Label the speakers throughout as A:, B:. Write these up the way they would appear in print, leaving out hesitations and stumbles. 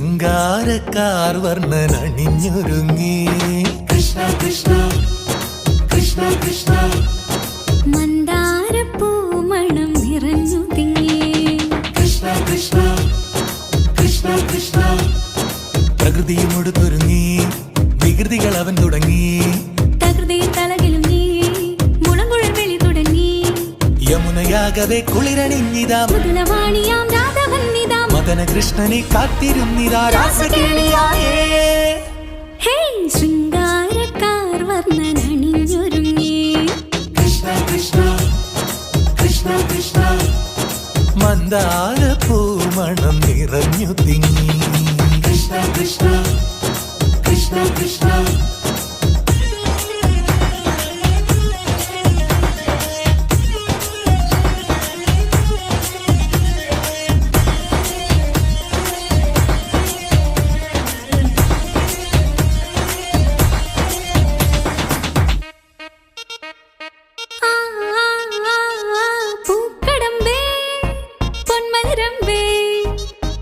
A: ശൃംഗാരക്കാർ വർണ്ണൻ അണിഞ്ഞൊരുങ്ങി
B: കൃഷ്ണ കൃഷ്ണ കൃഷ്ണ കൃഷ്ണ
C: മന്ദാരപ്പൂമണം നിറഞ്ഞു തിങ്ങി
B: കൃഷ്ണ കൃഷ്ണ കൃഷ്ണ കൃഷ്ണ
A: പ്രകൃതിയും ഒടുത്തൊരുങ്ങി വികൃതികൾ അവൻ തുടങ്ങി
C: തകൃതിയിൽ തലകിലും നീ മുളങ്കുഴൽ വിളി തുടങ്ങി
A: യമുനയാകവെ കുളിരണിഞ്ഞിതാ
C: മുതലവാണിയാം രാധവന്നിതാ
A: മദന കൃഷ്ണനെ കാത്തിരുന്നിതാ രാസകേളിയായേ
C: ഹേ ശൃംഗാരക്കാർ വർണ്ണൻ അണിഞ്ഞൊരുങ്ങി
B: കൃഷ്ണ കൃഷ്ണ കൃഷ്ണ കൃഷ്ണ
A: മന്ദാരപ്പൂമണം നിറഞ്ഞു തിങ്ങി
B: കൃഷ്ണ കൃഷ്ണ കൃഷ്ണ കൃഷ്ണ
C: പൂക്കടമ്പേ പൊന്മലരമ്പേ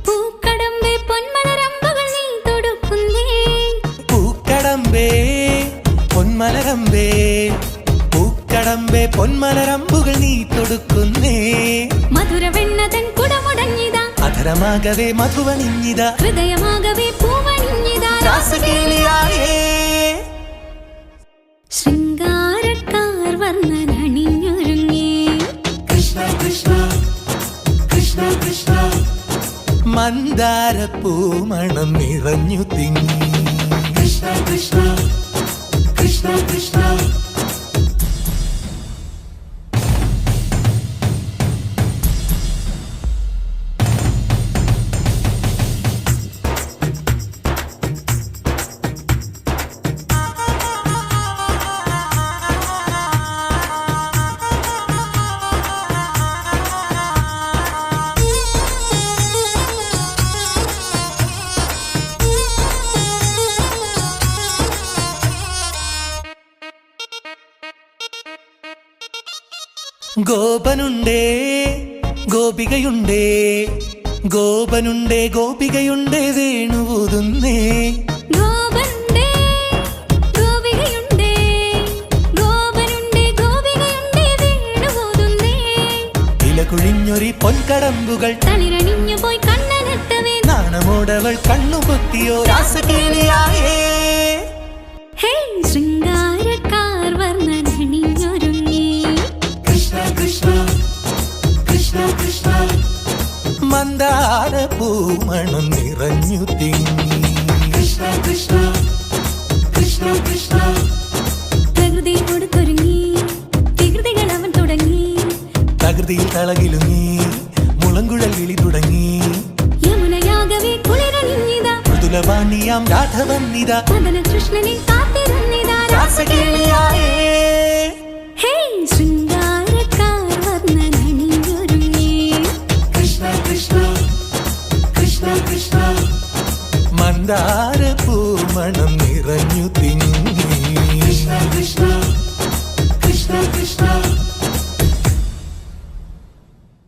C: പൂക്കടമ്പേ പൊന്മലരമ്പുകൾ നീ തൊടുക്കുന്നേ
A: പൂക്കടമ്പേ പൊന്മലരമ്പേ പൂക്കടമ്പേ പൊന്മലരമ്പുകൾ നീ തൊടുക്കുന്നേ
C: മധുരവെണ്ണതൻ കുടമുടങ്ങിതാ
A: അധരമാകവേ മധുവണിഞ്ഞിതാ
C: ഹൃദയമാകവേ പൂവണിഞ്ഞിതാ
A: രാസകേളിയായേ
C: ശൃംഗാരക്കാർ വർണ്ണൻ അണിഞ്ഞൊരുങ്ങി
B: കൃഷ്ണ കൃഷ്ണ കൃഷ്ണ കൃഷ്ണ
A: മന്ദാരപ്പൂമണം നിറഞ്ഞു തിങ്ങി
B: കൃഷ്ണ കൃഷ്ണ കൃഷ്ണ കൃഷ്ണ
A: ഗോപനുണ്ടേ ഗോപികയുണ്ടേ ഗോപനുണ്ടേ ഗോപികയുണ്ടേ വേണുവൂതുന്നേ
C: ഗോപനുണ്ടേ ഗോപികയുണ്ടേ ഗോപനുണ്ടേ ഗോപികയുണ്ടേ വേണുപോതുന്നേ
A: ഇലകുഴിഞ്ഞൊരി പൊൻകടമ്പുകൾ
C: തളിരണിഞ്ഞു പോയി കണ്ണനട്ടവേ
A: നാണമോടവൾ കണ്ണുപൊത്തിയോ രാസകേളിയായേ
C: ഹേ ശൃംഗാരക്കാർ വർണ്ണൻ അണിഞ്ഞൊരുങ്ങി
B: കൃഷ്ണ കൃഷ്ണ കൃഷ്ണ കൃഷ്ണ
A: മന്ദാരപ്പൂമണം നിറഞ്ഞു തിങ്ങി
B: കൃഷ്ണ കൃഷ്ണ കൃഷ്ണ കൃഷ്ണ
C: പ്രകൃതി കൊടുത്തൊരുങ്ങി വികൃതികൾ അവൻ തുടങ്ങി
A: തകൃതിയിൽ തളകിലുങ്ങി മുളങ്കുഴൽ വിളി തുടങ്ങി
C: യമുനയാകവേ കുളിരണിഞ്ഞിതാ
A: മൃദുലവാണിയാം രാധവന്നിതാ
C: മദന കൃഷ്ണനെ കാത്തിരുന്നിതാ
A: രാസകേളിയായേ
C: ഹേ ശൃംഗാരക്കാർ വർണ്ണൻ അണിഞ്ഞൊരുങ്ങി
B: കൃഷ്ണ കൃഷ്ണ കൃഷ്ണ കൃഷ്ണ
A: മന്ദാരപ്പൂമണം നിറഞ്ഞു തിങ്ങി
B: കൃഷ്ണ കൃഷ്ണ കൃഷ്ണ കൃഷ്ണ